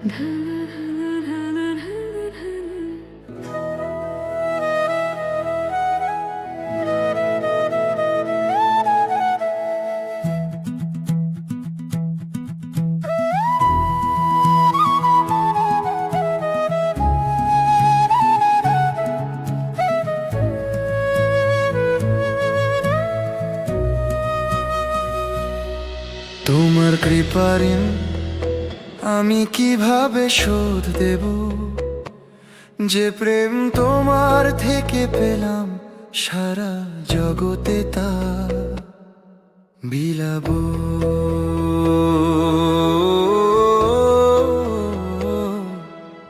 তোমার কৃপা ঋণ আমি কিভাবে শোধ দেব, যে প্রেম তোমার থেকে পেলাম সারা জগতে তা বিলাবো।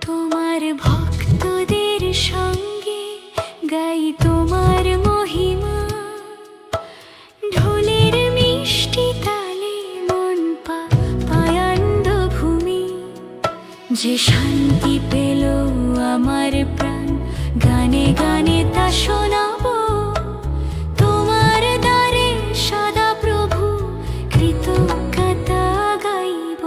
তোমার ভক্তদের সঙ্গে গাই তোমার মহিমা, ঢোলের মিষ্টি তালে মন পায়ান্দ ভূমি, যে শান্তি পেল আমার প্রাণ গানে গানে তা শোনাবো। তোমার দ্বারে সদা প্রভু কৃতজ্ঞতা গাইব।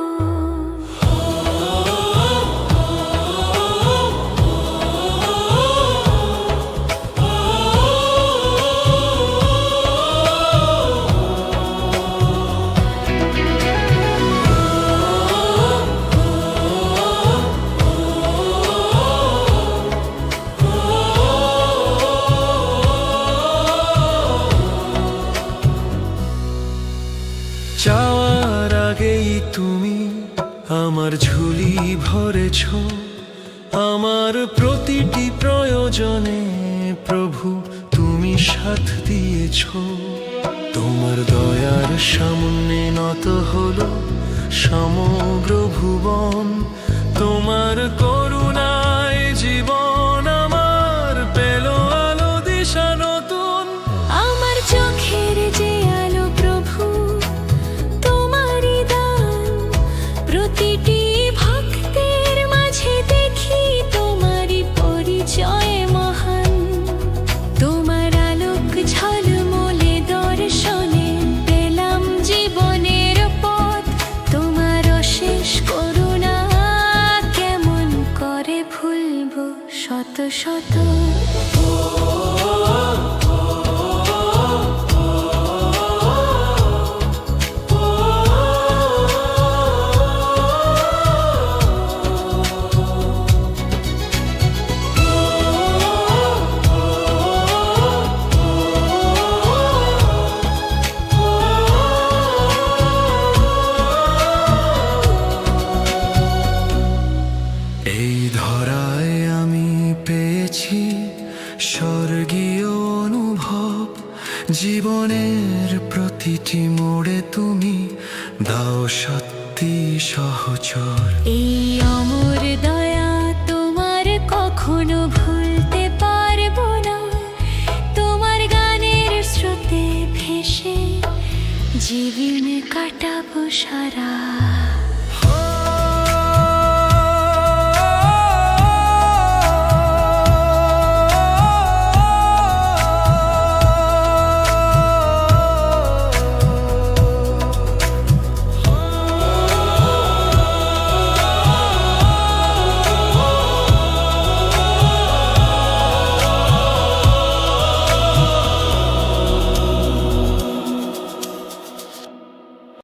চাওয়ার আগেই তুমি আমার ঝুলি ভরেছ, আমার প্রতিটি প্রয়োজনে প্রভু তুমি সাথ দিয়েছ। তোমার দয়ার সামনে নত হলো সমগ্র ভুবন, তোমার করুণায় জীবন আমার পেল আলো দিশা নতুন। আমার চোখের যে আলো প্রভু তোমারই দান, প্রতিটি ভক্তের মাঝে দেখি তোমারই পরিচয় মহান। তোমার আলোক ঝলমলে দর্শনে পেলাম জীবনের পথ, তোমার অশেষ করুণা কেমন করে ভুলবো শত শত। এই ধরায় আমি পেয়েছি স্বর্গীয় অনুভব, জীবনের প্রতিটি মোড়ে তুমি দাও সত্যি সহচর। এই অমর দয়া তোমার কখনো ভুলতে পারবো না, তোমার গানের স্রোতে ভেসে জীবন কাটাবো সারা।